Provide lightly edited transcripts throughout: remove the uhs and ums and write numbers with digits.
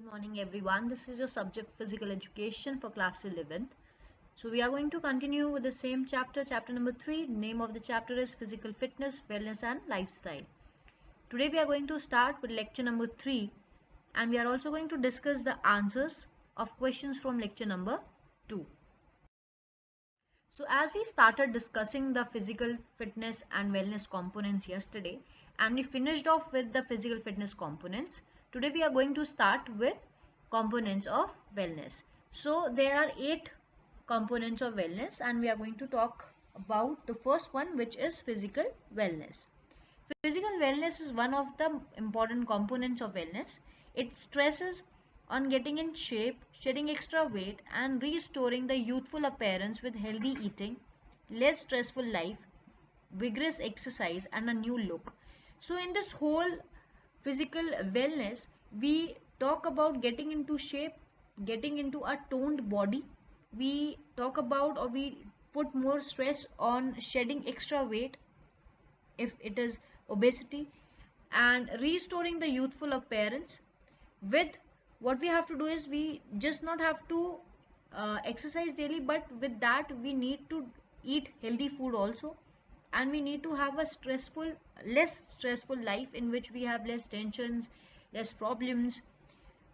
Morning everyone, this is your subject physical education for class 11th. So we are going to continue with the same chapter number 3. Name of the chapter is physical fitness, wellness and lifestyle. Today we are going to start with lecture number 3 and we are also going to discuss the answers of questions from lecture number 2. So as we started discussing the physical fitness and wellness components yesterday and we finished off with the physical fitness components, today we are going to start with components of wellness. So there are 8 components of wellness and we are going to talk about the first one, which is physical wellness. Physical wellness is one of the important components of wellness. It stresses on getting in shape, shedding extra weight, and restoring the youthful appearance with healthy eating, less stressful life, vigorous exercise, and a new look. So, in this whole physical wellness, we talk about getting into shape, getting into a toned body. We talk about or we put more stress on shedding extra weight if it is obesity, and restoring the youthful appearance. With what we have to do is we just not have to exercise daily, but with that we need to eat healthy food also, and we need to have a less stressful life in which we have less tensions, less problems.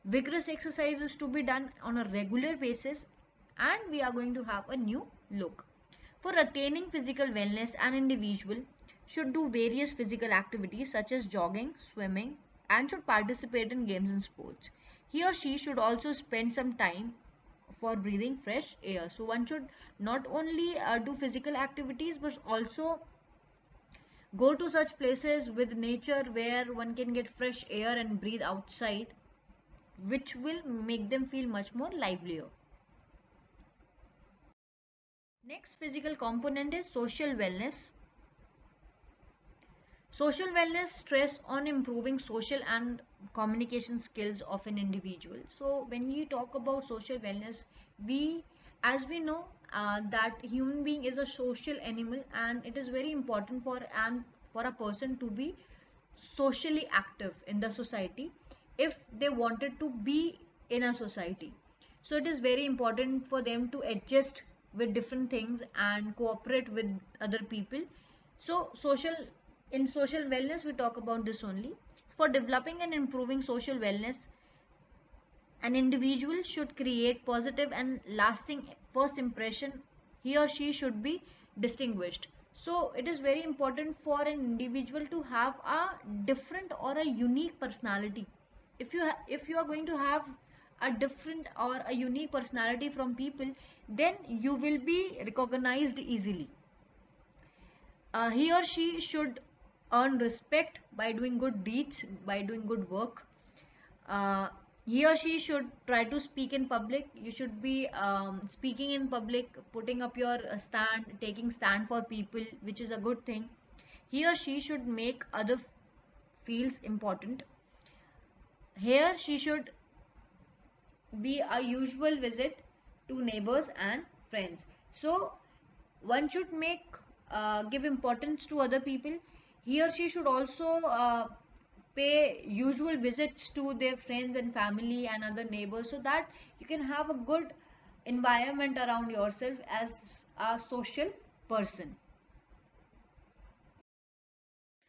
Vigorous exercises to be done on a regular basis, and we are going to have a new look. For attaining physical wellness, an individual should do various physical activities such as jogging, swimming, and should participate in games and sports. He or she should also spend some time for breathing fresh air. So one should not only do physical activities but also go to such places with nature where one can get fresh air and breathe outside, which will make them feel much more livelier. Next physical component is social wellness. Social wellness stress on improving social and communication skills of an individual. So when we talk about social wellness, as we know that human being is a social animal, and it is very important for a person to be socially active in the society if they wanted to be in a society. So it is very important for them to adjust with different things and cooperate with other people. So in social wellness we talk about this only. For developing and improving social wellness, an individual should create positive and lasting first impression. He or she should be distinguished. So it is very important for an individual to have a different or a unique personality. If you are going to have a different or a unique personality from people, then you will be recognized easily. He or she should earn respect by doing good deeds, by doing good work. uh, he or she should try to speak in public. You should be speaking in public, putting up your stand, taking stand for people, which is a good thing. He or she should make other feels important. Here she should be a usual visit to neighbors and friends. So one should give importance to other people. He or she should also pay usual visits to their friends and family and other neighbors, so that you can have a good environment around yourself as a social person.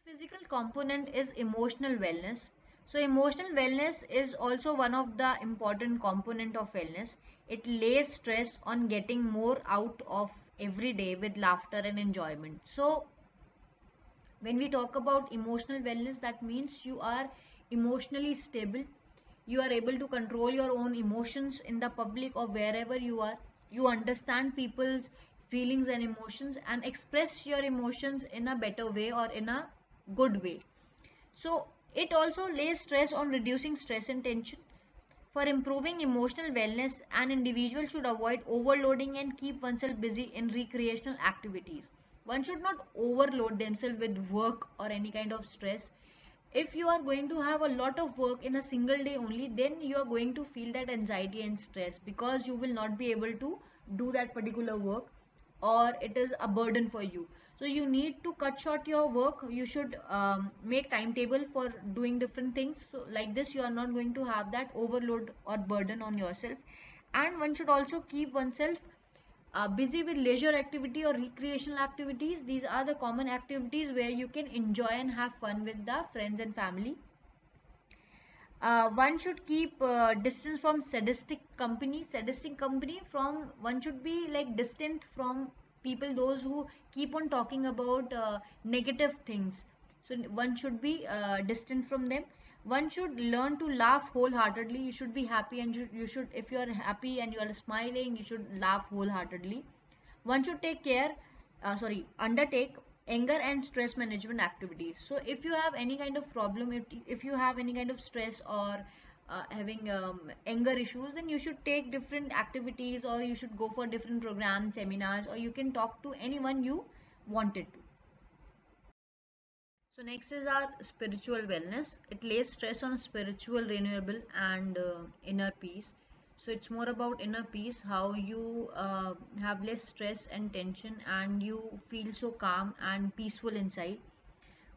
Physical component is emotional wellness. So emotional wellness is also one of the important component of wellness. It lays stress on getting more out of every day with laughter and enjoyment. So when we talk about emotional wellness, that means you are emotionally stable. You are able to control your own emotions in the public or wherever you are. You understand people's feelings and emotions and express your emotions in a better way or in a good way. So it also lays stress on reducing stress and tension. For improving emotional wellness, an individual should avoid overloading and keep oneself busy in recreational activities. One should not overload themselves with work or any kind of stress. If you are going to have a lot of work in a single day only, then you are going to feel that anxiety and stress because you will not be able to do that particular work, or it is a burden for you. So you need to cut short your work. You should make timetable for doing different things. So like this, you are not going to have that overload or burden on yourself. And one should also keep oneself busy with leisure activity or recreational activities. These are the common activities where you can enjoy and have fun with the friends and family. One should keep distance from sadistic company. Sadistic company, from one should be like distant from people those who keep on talking about negative things. So one should be distant from them. One should learn to laugh wholeheartedly. You should be happy, and you should, if you are happy and you are smiling, you should laugh wholeheartedly. One should undertake anger and stress management activities. So if you have any kind of problem, if you have any kind of stress or having anger issues, then you should take different activities, or you should go for different programs, seminars, or you can talk to anyone you wanted to. So next is our spiritual wellness. It lays stress on spiritual renewable and inner peace. So it's more about inner peace, how you have less stress and tension, and you feel so calm and peaceful inside.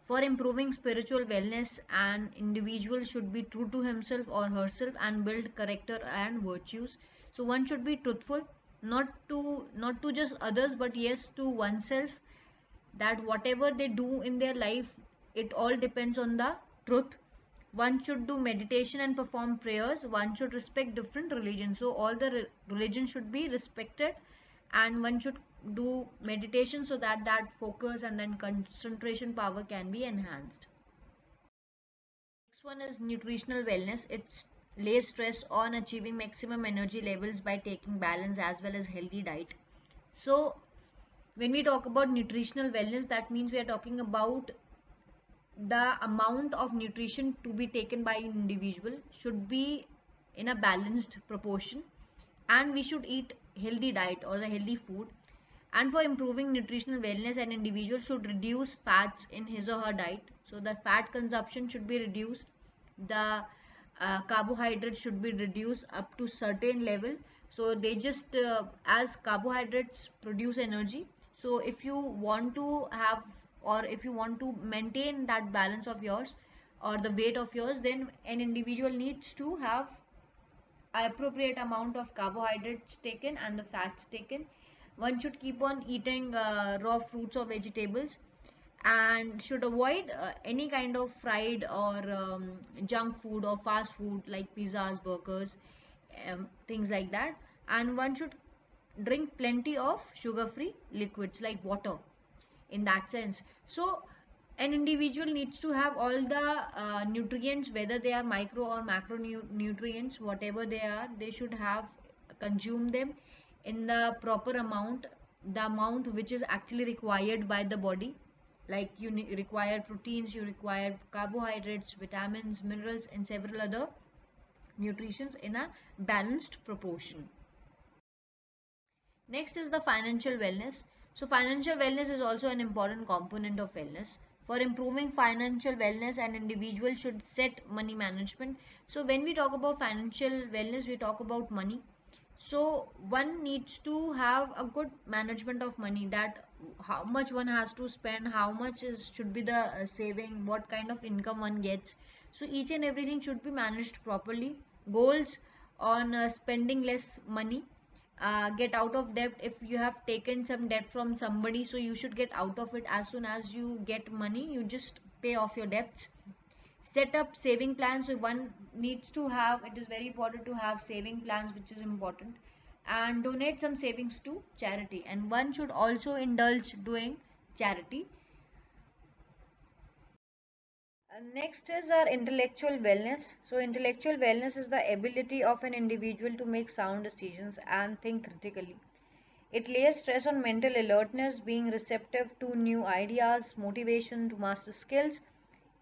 For improving spiritual wellness, an individual should be true to himself or herself and build character and virtues. So one should be truthful, not to just others, but yes, to oneself, that whatever they do in their life, it all depends on the truth. One should do meditation and perform prayers. One should respect different religions, so all the religions should be respected, and one should do meditation so that that focus and then concentration power can be enhanced. Next one is nutritional wellness. It lays stress on achieving maximum energy levels by taking balance as well as healthy diet. So when we talk about nutritional wellness, that means we are talking about the amount of nutrition to be taken by an individual should be in a balanced proportion, and we should eat healthy diet or the healthy food. And for improving nutritional wellness, an individual should reduce fats in his or her diet. So the fat consumption should be reduced, the carbohydrates should be reduced up to certain level. So they just as carbohydrates produce energy, so if you want to have, or if you want to maintain that balance of yours or the weight of yours, then an individual needs to have appropriate amount of carbohydrates taken and the fats taken. One should keep on eating raw fruits or vegetables, and should avoid any kind of fried or junk food or fast food like pizzas, burgers, things like that. And one should drink plenty of sugar free liquids like water, in that sense. So an individual needs to have all the nutrients, whether they are micro or macro nutrients, whatever they are, they should have consume them in the proper amount, the amount which is actually required by the body. Like you require proteins, you require carbohydrates, vitamins, minerals, and several other nutritions in a balanced proportion. Next is the financial wellness. So financial wellness is also an important component of wellness. For improving financial wellness, an individual should set money management. So when we talk about financial wellness, we talk about money. So one needs to have a good management of money, that how much one has to spend, how much is should be the saving, what kind of income one gets. So each and everything should be managed properly. Goals on spending less money, get out of debt. If you have taken some debt from somebody, so you should get out of it as soon as you get money, you just pay off your debts. Set up saving plans. So one needs to have, it is very important to have saving plans, which is important. And donate some savings to charity, and one should also indulge doing charity. Next is our intellectual wellness. So intellectual wellness is the ability of an individual to make sound decisions and think critically. It lays stress on mental alertness, being receptive to new ideas, motivation to master skills,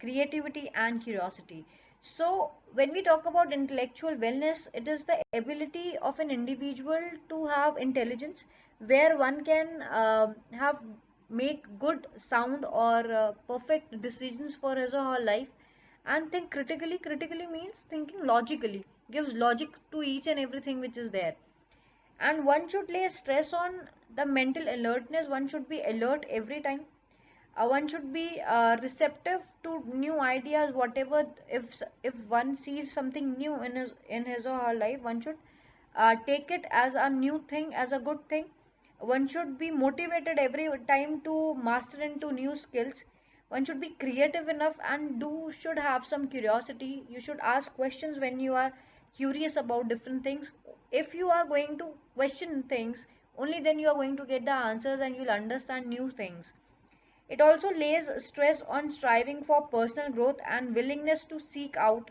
creativity, and curiosity. So when we talk about intellectual wellness, it is the ability of an individual to have intelligence, where one can have make good sound or perfect decisions for his or her life, and think critically. Critically means thinking logically, gives logic to each and everything which is there. And one should lay stress on the mental alertness. One should be alert every time. One should be receptive to new ideas, whatever. If one sees something new in his or her life, one should take it as a new thing, as a good thing. One should be motivated every time to master into new skills. One should be creative enough and should have some curiosity. You should ask questions when you are curious about different things. If you are going to question things, only then you are going to get the answers and you'll understand new things. It also lays stress on striving for personal growth and willingness to seek out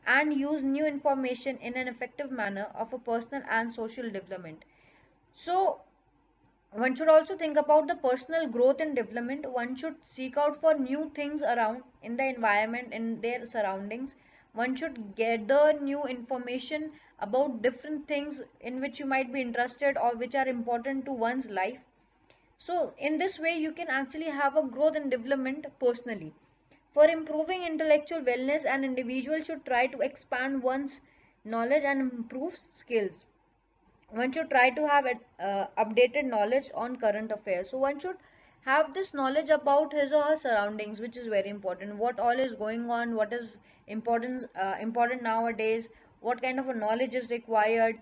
and use new information in an effective manner of a personal and social development. So, one should also think about the personal growth and development. One should seek out for new things around in the environment, in their surroundings. One should gather new information about different things in which you might be interested or which are important to one's life. So in this way, you can actually have a growth and development personally. For improving intellectual wellness, an individual should try to expand one's knowledge and improve skills. One should try to have updated knowledge on current affairs. So one should have this knowledge about his or her surroundings, which is very important. What all is going on, what is important nowadays, what kind of a knowledge is required.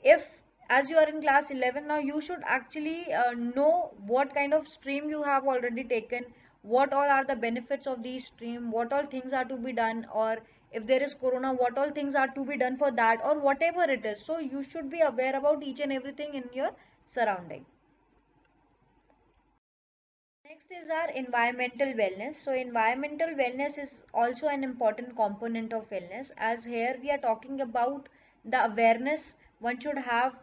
If as you are in class 11 now, you should actually know what kind of stream you have already taken, what all are the benefits of these stream, what all things are to be done, or if there is corona, what all things are to be done for that, or whatever it is. So you should be aware about each and everything in your surrounding. Next is our environmental wellness. So environmental wellness is also an important component of wellness, as here we are talking about the awareness one should have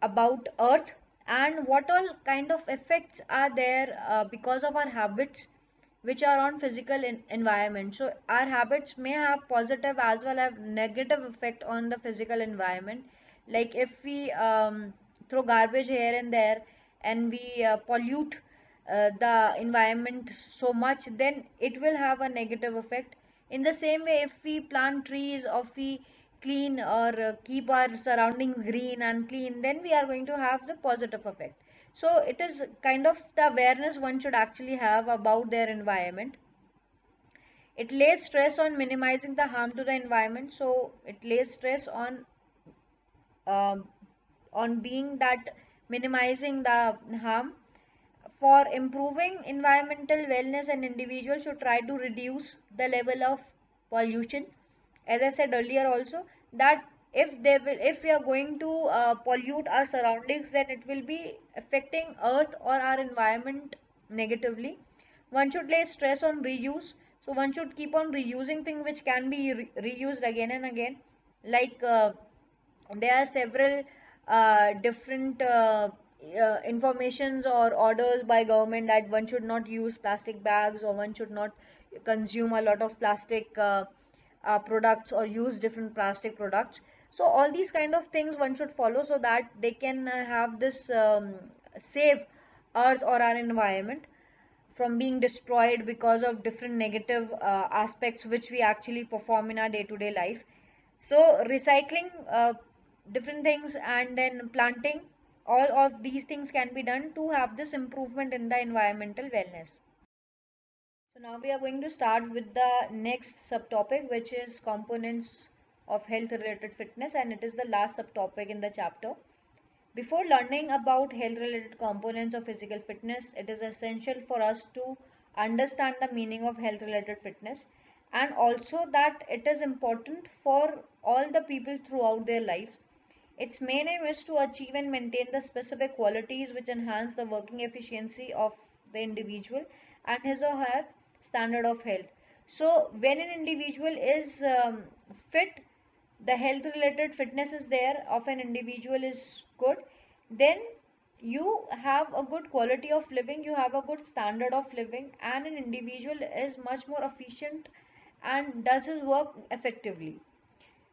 about earth and what all kind of effects are there because of our habits which are on physical environment. So our habits may have positive as well as negative effect on the physical environment. Like if we throw garbage here and there and we pollute the environment so much, then it will have a negative effect. In the same way, if we plant trees or if we clean or keep our surroundings green and clean, then we are going to have the positive effect. So it is kind of the awareness one should actually have about their environment. It lays stress on minimizing the harm to the environment. So it lays stress um, on being that minimizing the harm. For improving environmental wellness, an individual should try to reduce the level of pollution. As I said earlier also, that if we are going to pollute our surroundings, then it will be affecting earth or our environment negatively. One should lay stress on reuse. So one should keep on reusing things which can be reused again and again. Like there are several different informations or orders by government that one should not use plastic bags or one should not consume a lot of plastic products or use different plastic products. So all these kind of things one should follow so that they can have this save earth or our environment from being destroyed because of different negative aspects which we actually perform in our day-to-day life. So recycling different things and then planting, all of these things can be done to have this improvement in the environmental wellness. So now we are going to start with the next subtopic, which is components of health related fitness, and it is the last subtopic in the chapter. Before learning about health related components of physical fitness, it is essential for us to understand the meaning of health related fitness, and also that it is important for all the people throughout their lives. Its main aim is to achieve and maintain the specific qualities which enhance the working efficiency of the individual and his or her standard of health. So when an individual is fit, the health related fitness is there of an individual is good, then you have a good quality of living, you have a good standard of living, and an individual is much more efficient and does his work effectively.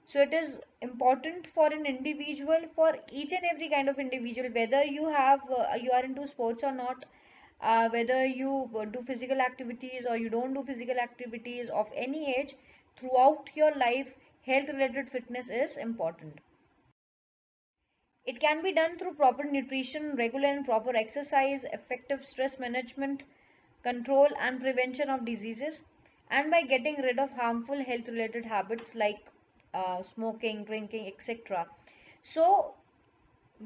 So it is important for an individual, for each and every kind of individual, whether you are into sports or not, whether you do physical activities or you don't do physical activities of any age, throughout your life health related fitness is important. It can be done through proper nutrition, regular and proper exercise, effective stress management, control and prevention of diseases, and by getting rid of harmful health related habits like smoking, drinking, etc. So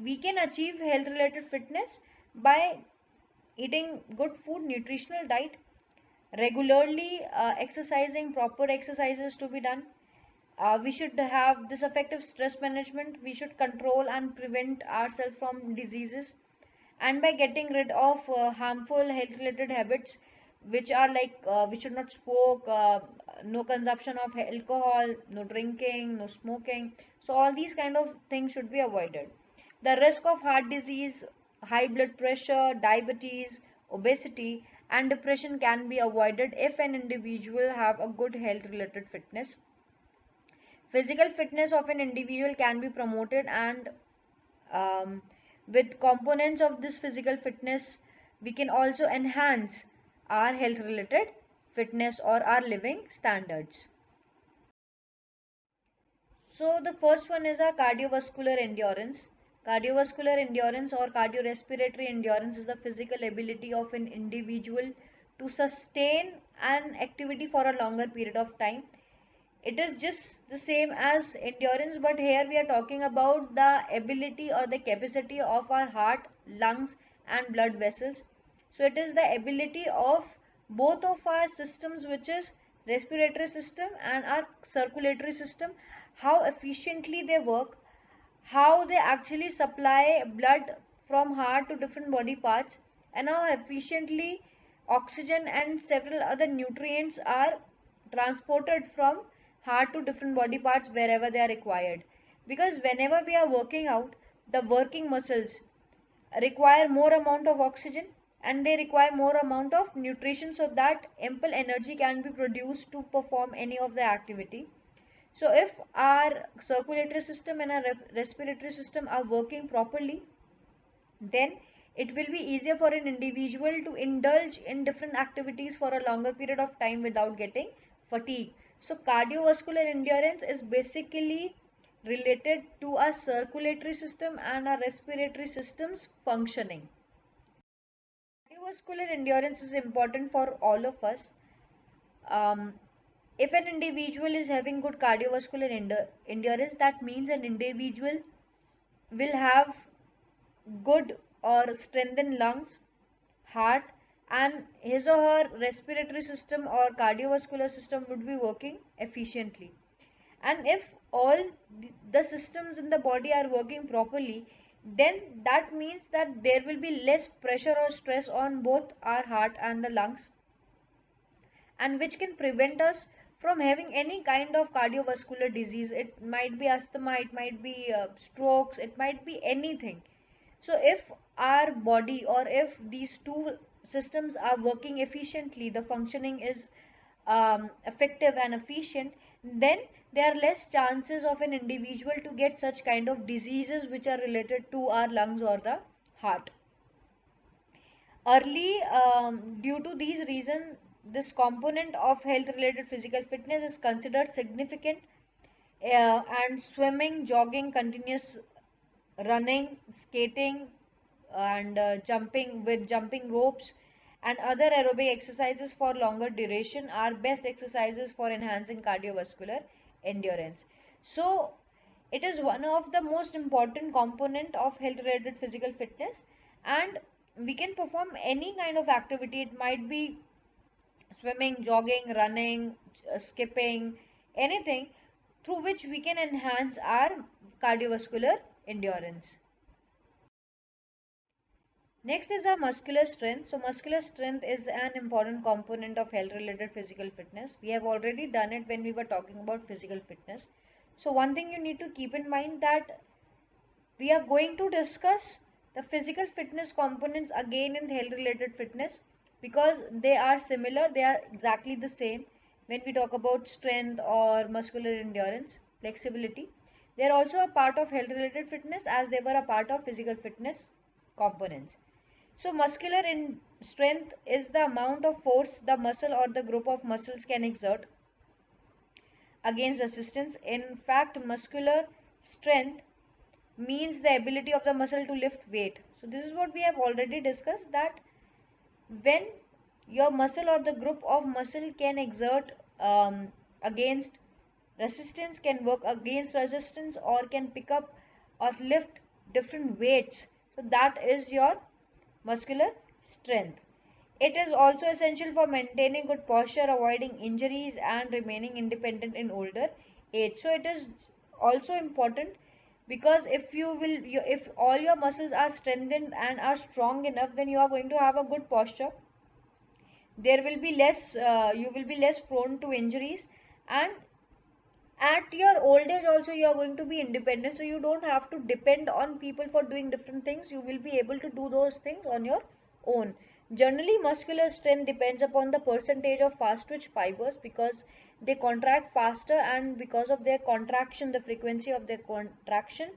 we can achieve health related fitness by eating good food, nutritional diet, regularly exercising, proper exercises to be done. We should have this effective stress management. We should control and prevent ourselves from diseases, and by getting rid of harmful health related habits, which are like we should not smoke, no consumption of alcohol, no drinking, no smoking. So all these kind of things should be avoided. The risk of heart disease, high blood pressure, diabetes, obesity and depression can be avoided if an individual have a good health related fitness. Physical fitness of an individual can be promoted, and um, with components of this physical fitness we can also enhance our health related fitness or our living standards. So the first one is our cardiovascular endurance. Cardiovascular endurance or cardiorespiratory endurance is the physical ability of an individual to sustain an activity for a longer period of time. It is just the same as endurance, but here we are talking about the ability or the capacity of our heart, lungs and blood vessels. So it is the ability of both of our systems, which is respiratory system and our circulatory system, how efficiently they work, how they actually supply blood from heart to different body parts, and how efficiently oxygen and several other nutrients are transported from heart to different body parts wherever they are required. Because whenever we are working out, the working muscles require more amount of oxygen and they require more amount of nutrition, so that ample energy can be produced to perform any of the activity. So if our circulatory system and our respiratory system are working properly, then it will be easier for an individual to indulge in different activities for a longer period of time without getting fatigue. So cardiovascular endurance is basically related to our circulatory system and our respiratory system's functioning. Cardiovascular endurance is important for all of us. Um, if an individual is having good cardiovascular endurance, that means an individual will have good or strengthened lungs, heart, and his or her respiratory system or cardiovascular system would be working efficiently. And if all the systems in the body are working properly, then that means that there will be less pressure or stress on both our heart and the lungs, and which can prevent us from having any kind of cardiovascular disease. It might be asthma, it might be strokes, it might be anything. So if our body or if these two systems are working efficiently, the functioning is effective and efficient, then there are less chances of an individual to get such kind of diseases which are related to our lungs or the heart. Early, due to these reasons, this component of health related physical fitness is considered significant, and swimming, jogging, continuous running, skating, and jumping with jumping ropes and other aerobic exercises for longer duration are best exercises for enhancing cardiovascular endurance. So it is one of the most important component of health related physical fitness, and we can perform any kind of activity. It might be swimming, jogging, running, skipping, anything through which we can enhance our cardiovascular endurance. Next is our muscular strength. So muscular strength is an important component of health related physical fitness. We have already done it when we were talking about physical fitness. So one thing you need to keep in mind that we are going to discuss the physical fitness components again in health related fitness, because they are similar, they are exactly the same. When we talk about strength or muscular endurance, flexibility, they are also a part of health related fitness as they were a part of physical fitness components. So muscular strength is the amount of force the muscle or the group of muscles can exert against resistance. In fact, muscular strength means the ability of the muscle to lift weight. So this is what we have already discussed, that when your muscle or the group of muscle can exert against resistance, can work against resistance, or can pick up or lift different weights, so that is your muscular strength. It is also essential for maintaining good posture, avoiding injuries, and remaining independent in older age. So it is also important, because if all your muscles are strengthened and are strong enough, then you are going to have a good posture. There will be less, you will be less prone to injuries, and at your old age also you are going to be independent, so you don't have to depend on people for doing different things. You will be able to do those things on your own. Generally, muscular strength depends upon the percentage of fast twitch fibers, because they contract faster, and because of their contraction, the frequency of their contraction,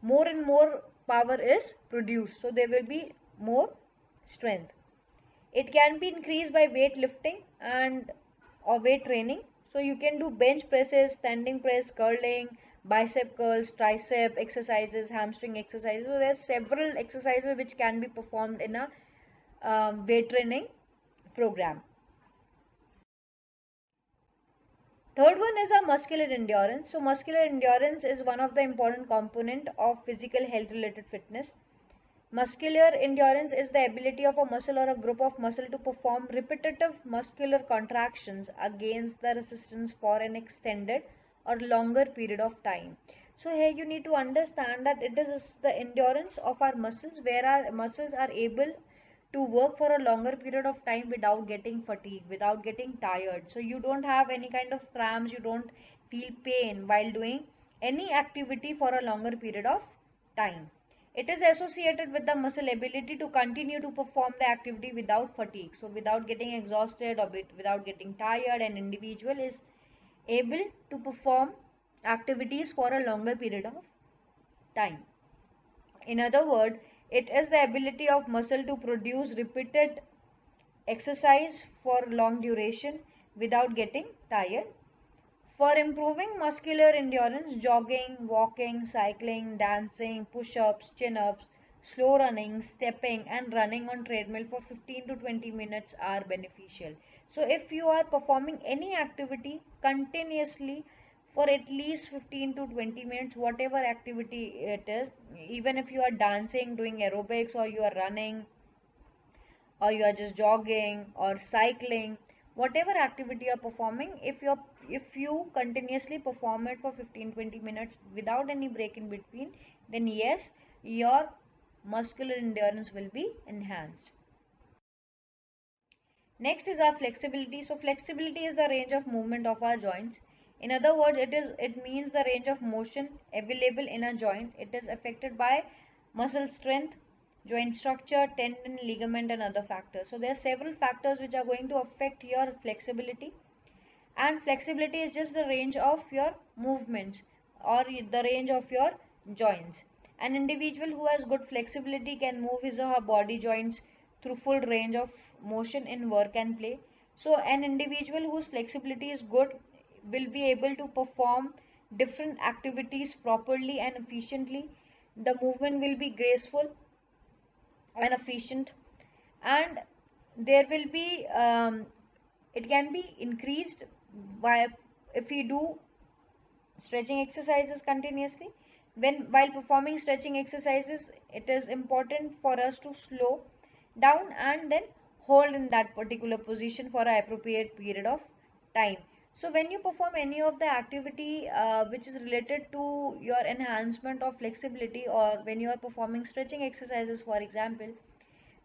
more and more power is produced, so there will be more strength. It can be increased by weight lifting and or weight training. So you can do bench presses, standing press, curling, bicep curls, tricep exercises, hamstring exercises. So there are several exercises which can be performed in a weight training program. Third one is a muscular endurance. So muscular endurance is one of the important component of physical health related fitness. Muscular endurance is the ability of a muscle or a group of muscle to perform repetitive muscular contractions against the resistance for an extended or longer period of time. So here you need to understand that it is the endurance of our muscles, where our muscles are able to work for a longer period of time without getting fatigued, without getting tired. So you don't have any kind of cramps, you don't feel pain while doing any activity for a longer period of time. It is associated with the muscle ability to continue to perform the activity without fatigue. So without getting exhausted or without getting tired, an individual is able to perform activities for a longer period of time. In other words, it is the ability of muscle to produce repeated exercise for long duration without getting tired. For improving muscular endurance, jogging, walking, cycling, dancing, push-ups, chin-ups, slow running, stepping and running on treadmill for 15 to 20 minutes are beneficial. So if you are performing any activity continuously for at least 15 to 20 minutes, whatever activity it is, even if you are dancing, doing aerobics, or you are running, or you are just jogging or cycling, whatever activity you are performing, if you continuously perform it for 15-20 minutes without any break in between, then yes, your muscular endurance will be enhanced. Next is our flexibility. So flexibility is the range of movement of our joints. In other words, it means the range of motion available in a joint. It is affected by muscle strength, joint structure, tendon, ligament and other factors. So there are several factors which are going to affect your flexibility, and flexibility is just the range of your movements or the range of your joints. An individual who has good flexibility can move his or her body joints through full range of motion in work and play. So an individual whose flexibility is good will be able to perform different activities properly and efficiently. The movement will be graceful and efficient, and there will be it can be increased by, if we do stretching exercises continuously. While performing stretching exercises, it is important for us to slow down and then hold in that particular position for an appropriate period of time. So when you perform any of the activity which is related to your enhancement of flexibility, or when you are performing stretching exercises for example,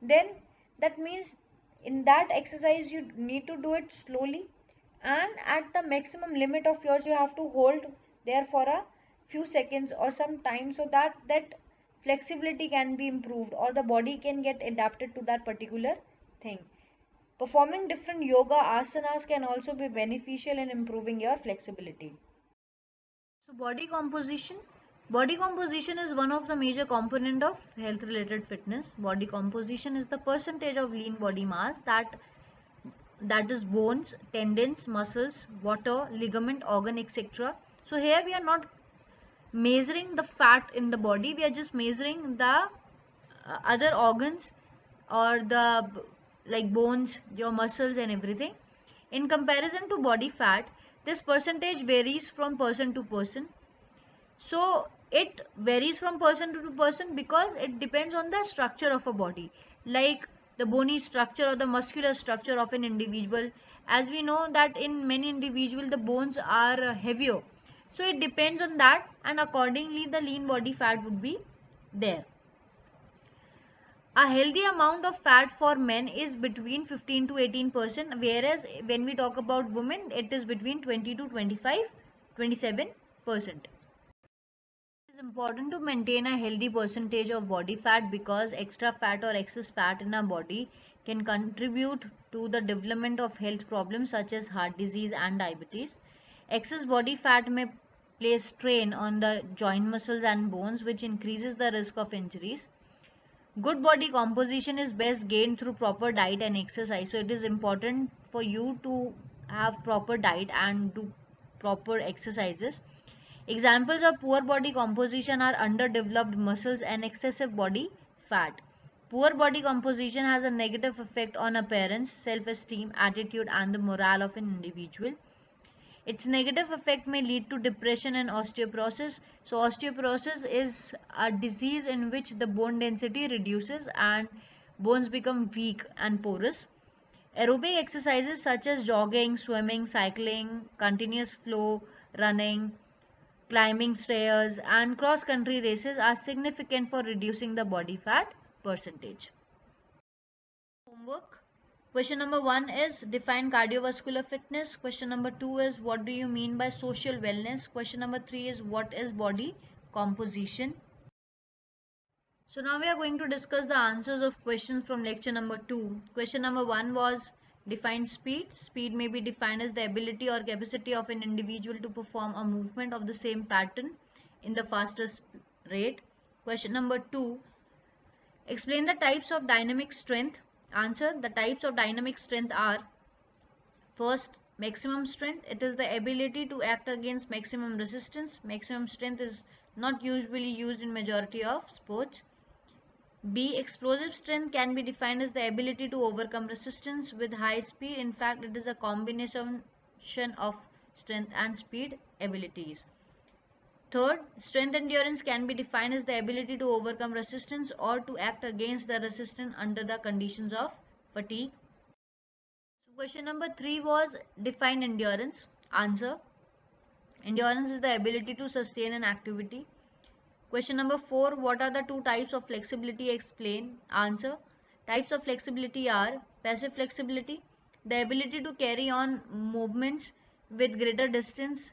then that means in that exercise you need to do it slowly, and at the maximum limit of yours you have to hold there for a few seconds or some time, so that flexibility can be improved or the body can get adapted to that particular thing. Performing different yoga asanas can also be beneficial in improving your flexibility. So body composition is one of the major component of health related fitness. Body composition is the percentage of lean body mass that is bones, tendons, muscles, water, ligament, organ, etc. So here we are not measuring the fat in the body. We are just measuring the other organs or the like bones, your muscles and everything. In comparison to body fat, this percentage varies from person to person. So it varies from person to person because it depends on the structure of a body, like the bony structure or the muscular structure of an individual. As we know that in many individuals the bones are heavier, so it depends on that, and accordingly the lean body fat would be there. A healthy amount of fat for men is between 15 to 18%, whereas when we talk about women it is between 20 to 25, 27%. It is important to maintain a healthy percentage of body fat because extra fat or excess fat in our body can contribute to the development of health problems such as heart disease and diabetes. Excess body fat may place strain on the joint muscles and bones, which increases the risk of injuries. Good body composition is best gained through proper diet and exercise. So it is important for you to have proper diet and do proper exercises. Examples of poor body composition are underdeveloped muscles and excessive body fat. Poor body composition has a negative effect on appearance, self-esteem, attitude, and the morale of an individual. Its negative effect may lead to depression and osteoporosis. So osteoporosis is a disease in which the bone density reduces and bones become weak and porous. Aerobic exercises such as jogging, swimming, cycling, continuous flow, running, climbing stairs, and cross-country races are significant for reducing the body fat percentage. Homework. Question number 1 is define cardiovascular fitness. Question number 2 is what do you mean by social wellness. Question number 3 is what is body composition. So now we are going to discuss the answers of questions from lecture number 2. Question number 1 was define speed. Speed may be defined as the ability or capacity of an individual to perform a movement of the same pattern in the fastest rate. Question number 2, explain the types of dynamic strength. Answer, the types of dynamic strength are: first, maximum strength. It is the ability to act against maximum resistance. Maximum strength is not usually used in majority of sports. B, explosive strength can be defined as the ability to overcome resistance with high speed. In fact, it is a combination of strength and speed abilities. Third, strength endurance can be defined as the ability to overcome resistance or to act against the resistance under the conditions of fatigue. So question number 3 was define endurance. Answer, endurance is the ability to sustain an activity. Question number 4, what are the two types of flexibility? Explain. Answer, types of flexibility are passive flexibility, the ability to carry on movements with greater distance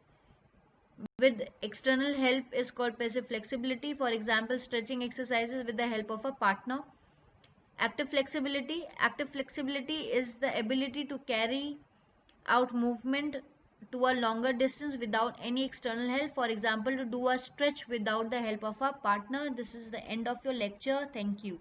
with external help is called passive flexibility. For example, stretching exercises with the help of a partner. Active flexibility. Active flexibility is the ability to carry out movement to a longer distance without any external help. For example, to do a stretch without the help of a partner. This is the end of your lecture. Thank you.